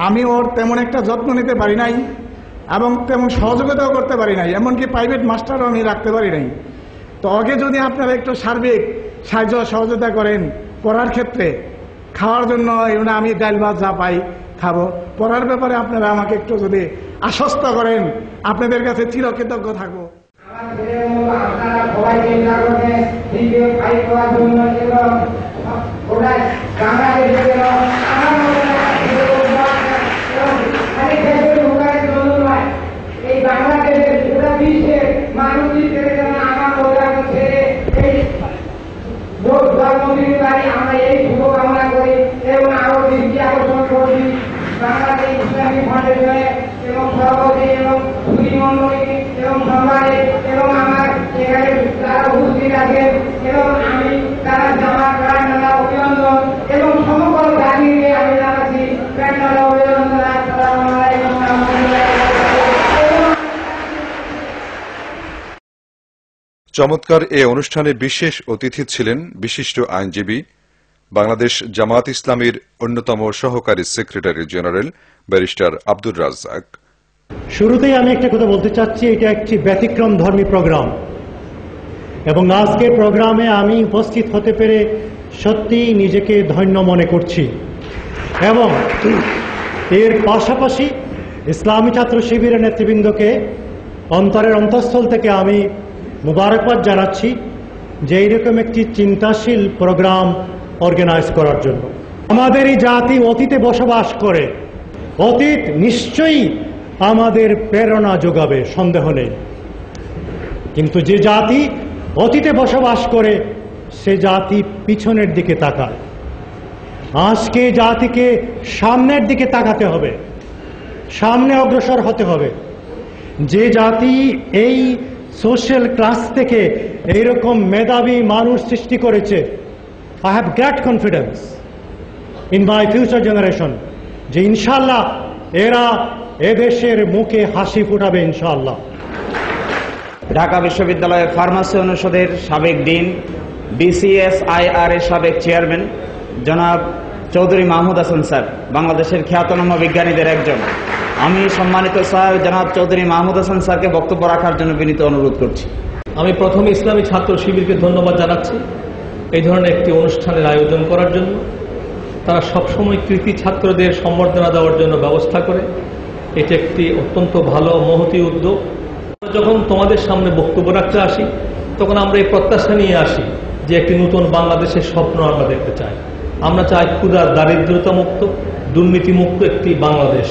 আমি ওর তেমন একটা যত্ন নিতে পারি নাই এবং তেমন সহযোগিতাও করতে পারি নাই, এমনকি প্রাইভেট মাস্টারও আমি রাখতে পারি নাই। তো ওকে যদি আপনারা একটু সার্বিক সাহায্য সহযোগিতা করেন পড়ার ক্ষেত্রে, খাওয়ার জন্য আমি ডাল ভাত যা পাই খাবো, পড়ার ব্যাপারে আপনারা আমাকে একটু যদি আশ্বস্ত করেন, আপনাদের কাছে চিরকৃতজ্ঞ থাকবো। এই বাংলাদেশের পুরো বিশ্বের মানুষদের আমরা এই শুভ কামনা করি এবং আরো দৃষ্টি আকর্ষণ করি বাংলাদেশ ইসলামী ফাউন্ডেশনে এবং সভাপতি এবং সুধীমণ্ডলী এবং সভাপতি এবং আমার এখানে যারা উপস্থিত আছেন এবং আমি তারা জামা প্রাণালা অভিনন্দন এবং সমগ্র জাতিকে আমি জানাচ্ছি প্রাণালা অভিনন্দন। আসসালামু আলাইকুম ওয়া রাহমাতুল্লাহি ওয়া বারাকাতুহু। চমৎকার এ অনুষ্ঠানে বিশেষ অতিথি ছিলেন বিশিষ্ট আইনজীবী, বাংলাদেশ জামায়াত ইসলামীর অন্যতম সহকারী secretary general barrister Abdur Razzaq. শুরুতেই আমি একটা কথা বলতে চাচ্ছি, এটা একটি ব্যতিক্রম ধর্মী প্রোগ্রাম এবং আজকের প্রোগ্রামে আমি উপস্থিত হতে পেরে সত্যিই নিজেকে ধন্য মনে করছি এবং এর পাশাপাশি ইসলামী ছাত্র শিবিরের নেতৃবৃন্দকে অন্তরের অন্তঃস্থল থেকে আমি মুবারকবাদ জানাচ্ছি যে এইরকম একটি চিন্তাশীল প্রোগ্রাম অর্গানাইজ করার জন্য। আমাদের এই জাতি অতীতে বসবাস করে, অতীত নিশ্চয়ই আমাদের প্রেরণা যোগাবে, সন্দেহ নেই, কিন্তু যে জাতি অতীতে বসবাস করে সে জাতি পিছনের দিকে তাকায়। আজকে জাতিকে সামনের দিকে তাকাতে হবে, সামনে অগ্রসর হতে হবে। যে জাতি এই সোশ্যাল ক্লাস থেকে এইরকম মেধাবী মানুষ সৃষ্টি করেছে, I have great confidence in my future generation যে ইনশাআল্লাহ এরা এদেশের মুখে হাসি ফুটাবে ইনশাআল্লাহ। ঢাকা বিশ্ববিদ্যালয়ের ফার্মাসি অনুষদের সাবেক ডিন, BCSIR এর সাবেক চেয়ারম্যান জনাব চৌধুরী মাহমুদ হাসান স্যার, বাংলাদেশের খ্যাতনামা বিজ্ঞানীদের একজন। আমি সম্মানিত স্যার জনাব চৌধুরী মাহমুদ হাসান স্যারকে বক্তব্য রাখার জন্য বিনীত অনুরোধ করছি। আমি প্রথমে ইসলামী ছাত্র শিবিরকে ধন্যবাদ জানাচ্ছি এই ধরনের একটি অনুষ্ঠানের আয়োজন করার জন্য। তারা সবসময় কৃতি ছাত্রদের সম্বর্ধনা দেওয়ার জন্য ব্যবস্থা করে, এটি একটি অত্যন্ত ভালো মহতী উদ্যোগ। যখন তোমাদের সামনে বক্তব্য রাখতে আসি তখন আমরা এই প্রত্যাশা নিয়ে আসি যে একটি নতুন বাংলাদেশের স্বপ্ন আমরা দেখতে চাই। আমরা চাই ক্ষুধা দারিদ্রতা মুক্ত, দুর্নীতি মুক্ত একটি বাংলাদেশ,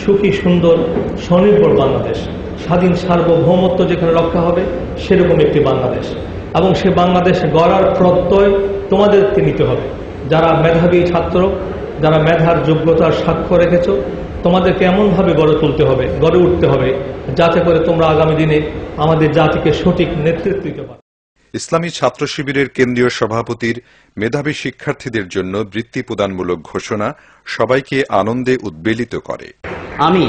সুখী সুন্দর স্বনির্ভর বাংলাদেশ, স্বাধীন সার্বভৌমত্ব যেখানে রক্ষা হবে সেরকম একটি বাংলাদেশ। এবং সে বাংলাদেশ গড়ার প্রত্যয় তোমাদেরকে নিতে হবে। যারা মেধাবী ছাত্র, যারা মেধার যোগ্যতার সাক্ষ্য রেখেছ, তোমাদেরকে এমনভাবে গড়ে তুলতে হবে, গড়ে উঠতে হবে যাতে করে তোমরা আগামী দিনে আমাদের জাতিকে সঠিক নেতৃত্ব দিতে পারো। ইসলামী ছাত্র শিবিরের কেন্দ্রীয় সভাপতির মেধাবী শিক্ষার্থীদের জন্য বৃত্তি প্রদানমূলক ঘোষণা সবাইকে আনন্দে উদ্বেলিত করে। আমি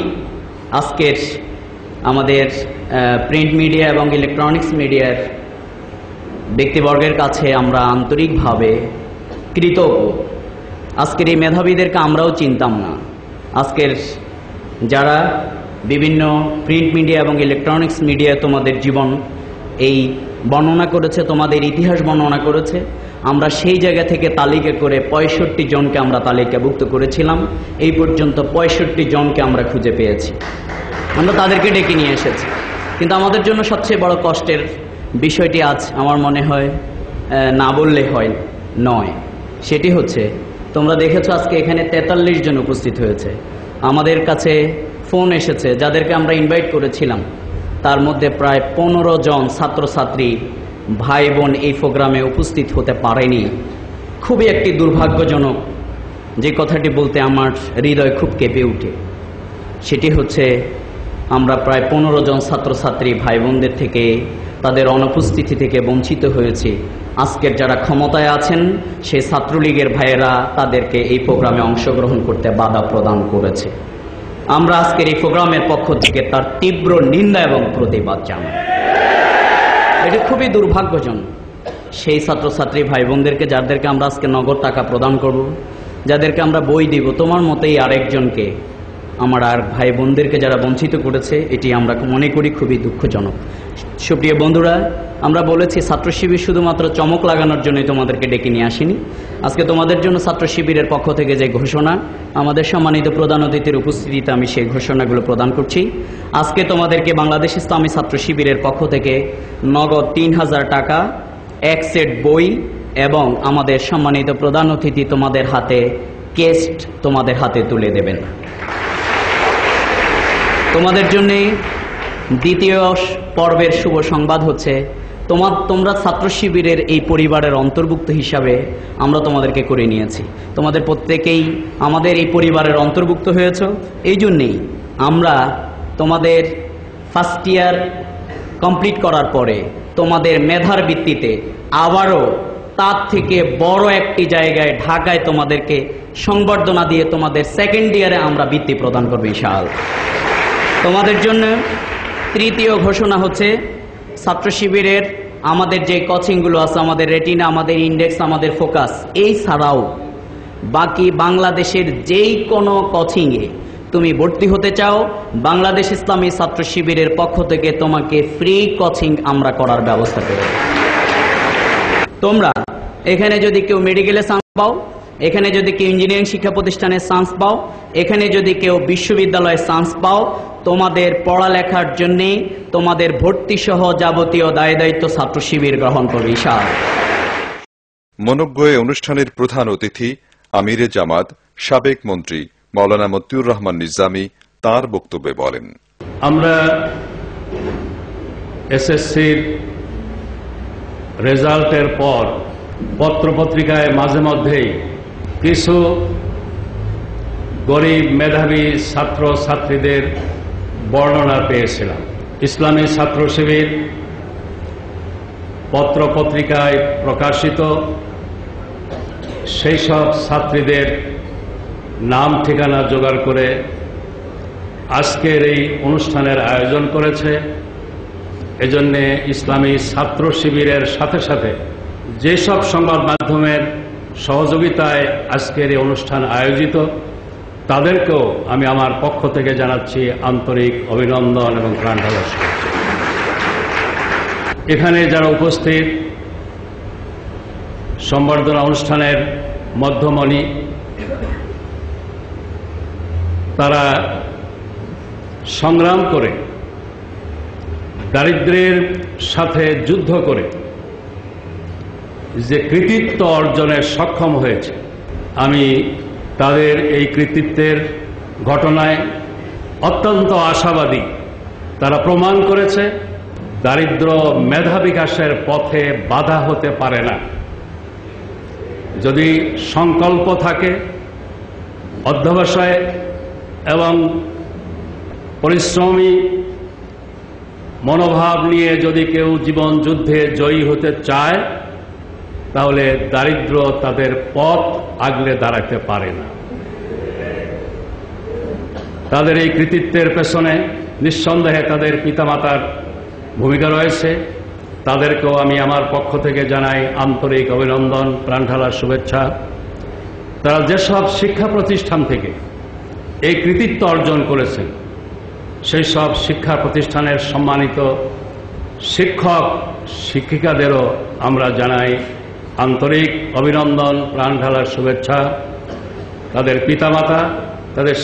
আজকের আমাদের প্রিন্ট মিডিয়া এবং ইলেকট্রনিক্স মিডিয়ার ব্যক্তিবর্গের কাছে আমরা আন্তরিকভাবে কৃতজ্ঞ। আজকের এই মেধাবীদেরকে আমরাও চিনতাম না। আজকের যারা বিভিন্ন প্রিন্ট মিডিয়া এবং ইলেকট্রনিক্স মিডিয়া তোমাদের জীবন এই বর্ণনা করেছে, তোমাদের ইতিহাস বর্ণনা করেছে, আমরা সেই জায়গা থেকে তালিকা করে 65 জনকে আমরা তালিকাভুক্ত করেছিলাম। এই পর্যন্ত 65 জনকে আমরা খুঁজে পেয়েছি, আমরা তাদেরকে ডেকে নিয়ে এসেছি। কিন্তু আমাদের জন্য সবচেয়ে বড় কষ্টের বিষয়টি আজ আমার মনে হয় না বললে নয়, সেটি হচ্ছে তোমরা দেখেছো আজকে এখানে 43 জন উপস্থিত হয়েছে। আমাদের কাছে ফোন এসেছে যাদেরকে আমরা ইনভাইট করেছিলাম, তার মধ্যে প্রায় 15 জন ছাত্রছাত্রী ভাই বোন এই প্রোগ্রামে উপস্থিত হতে পারেনি। খুবই একটি দুর্ভাগ্যজনক, যে কথাটি বলতে আমার হৃদয় খুব কেঁপে উঠে। সেটি হচ্ছে আমরা প্রায় 15 জন ছাত্রছাত্রী ভাই বোনদের থেকে, তাদের অনুপস্থিতি থেকে বঞ্চিত হয়েছি। আজকের যারা ক্ষমতায় আছেন সেই ছাত্রলীগের ভাইয়েরা তাদেরকে এই প্রোগ্রামে অংশগ্রহণ করতে বাধা প্রদান করেছে। আমরা আজকের এই প্রোগ্রামের পক্ষ থেকে তার তীব্র নিন্দা এবং প্রতিবাদ জানাই। এটি খুবই দুর্ভাগ্যজনক। সেই ছাত্রছাত্রী ভাই বোনদেরকে, যাদেরকে আমরা আজকে নগদ টাকা প্রদান করব, যাদেরকে আমরা বই দিব, তোমার মতোই আরেকজনকে, আমার আর ভাই বোনদেরকে যারা বঞ্চিত করেছে, এটি আমরা মনে করি খুবই দুঃখজনক। সুপ্রিয় বন্ধুরা, আমরা বলেছি ছাত্র শিবির শুধুমাত্র চমক লাগানোর জন্যই তোমাদেরকে ডেকে নিয়ে আসিনি। আজকে তোমাদের জন্য ছাত্র শিবিরের পক্ষ থেকে যে ঘোষণা, আমাদের সম্মানিত প্রধান অতিথির উপস্থিতিতে আমি সেই ঘোষণাগুলো প্রদান করছি। আজকে তোমাদেরকে বাংলাদেশ ইসলামী ছাত্র শিবিরের পক্ষ থেকে নগদ 3000 টাকা, এক সেট বই এবং আমাদের সম্মানিত প্রধান অতিথি তোমাদের হাতে কেস্ট তোমাদের হাতে তুলে দেবেন। তোমাদের জন্য দ্বিতীয় পর্বের শুভ সংবাদ হচ্ছে, তোমরা ছাত্র শিবিরের এই পরিবারের অন্তর্ভুক্ত হিসাবে আমরা তোমাদেরকে করে নিয়েছি। তোমাদের প্রত্যেকেই আমাদের এই পরিবারের অন্তর্ভুক্ত হয়েছ। এই জন্যেই আমরা তোমাদের ফার্স্ট ইয়ার কমপ্লিট করার পরে তোমাদের মেধার ভিত্তিতে আবারও তার থেকে বড় একটি জায়গায় ঢাকায় তোমাদেরকে সংবর্ধনা দিয়ে তোমাদের সেকেন্ড ইয়ারে আমরা বৃত্তি প্রদান করব ইনশাআল্লাহ। তোমাদের জন্য তৃতীয় ঘোষণা হচ্ছে, ছাত্র শিবিরের আমাদের যে কোচিংগুলো আছে, আমাদের রেটিনা, আমাদের ইন্ডেক্স, আমাদের ফোকাস, এই ছাড়াও বাকি বাংলাদেশের যেই কোনো কোচিংয়ে তুমি ভর্তি হতে চাও, বাংলাদেশ ইসলামী ছাত্র শিবিরের পক্ষ থেকে তোমাকে ফ্রি কোচিং আমরা করার ব্যবস্থা করব। তোমরা এখানে যদি কেউ মেডিকেলে চান্স পাও, এখানে যদি কেউ ইঞ্জিনিয়ারিং শিক্ষা প্রতিষ্ঠানে চান্স পাও, এখানে যদি কেউ বিশ্ববিদ্যালয়ে চান্স পাও, তোমাদের পড়ালেখার জন্যে তোমাদের ভর্তি সহ যাবতীয় দায় দায়িত্ব ছাত্র শিবির গ্রহণ করবে ইনশাআল্লাহ। মনোজ্ঞ অনুষ্ঠানের প্রধান অতিথি আমিরে জামাত সাবেক মন্ত্রী মাওলানা মতিউর রহমান নিজামী তার বক্তব্যে বলেন, আমরা এসএসসির রেজাল্টের পর পত্রপত্রিকায় মাঝে মধ্যেই কিছু গরিব মেধাবী ছাত্র ছাত্রীদের বর্ণনা পেয়েছিলাম। ইসলামী ছাত্র শিবির পত্রপত্রিকায় প্রকাশিত সেই সব ছাত্রীদের নাম ঠিকানা জোগাড় করে আজকের এই অনুষ্ঠানের আয়োজন করেছে। এজন্য ইসলামী ছাত্র শিবিরের সাথে সাথে যেসব সংবাদ মাধ্যমের সহযোগিতায় আজকের এই অনুষ্ঠান আয়োজিত, তাদেরকেও আমি আমার পক্ষ থেকে জানাচ্ছি আন্তরিক অভিনন্দন এবং প্রাণঢালা শুভেচ্ছা। এখানে যারা উপস্থিত, সম্বর্ধনা অনুষ্ঠানের মধ্যমণি, তারা সংগ্রাম করে দারিদ্র্যের সাথে যুদ্ধ করে যে কৃতিত্ব অর্জনে সক্ষম হয়েছে, আমি তাদের এই কৃতিত্বের ঘটনায় অত্যন্ত আশাবাদী। তারা প্রমাণ করেছে দারিদ্র মেধা বিকাশের পথে বাধা হতে পারে না। যদি সংকল্প থাকে, অধ্যবসায় এবং পরিশ্রমী মনোভাব নিয়ে যদি কেউ জীবন যুদ্ধে জয়ী হতে চায়, তাহলে দারিদ্র তাদের পথ আগলে দাঁড়াতে পারে না। তাদের এই কৃতিত্বের পেছনে নিঃসন্দেহে তাদের পিতামাতার ভূমিকা রয়েছে। তাদেরকেও আমি আমার পক্ষ থেকে জানাই আন্তরিক অভিনন্দন, প্রাণঢালা শুভেচ্ছা। তারা যেসব শিক্ষা প্রতিষ্ঠান থেকে এই কৃতিত্ব অর্জন করেছেন, সেই সব শিক্ষা প্রতিষ্ঠানের সম্মানিত শিক্ষক শিক্ষিকাদেরও আমরা জানাই আন্তরিক অভিনন্দন, প্রাণঢালা শুভেচ্ছা। তাদের পিতামাতা, তাদের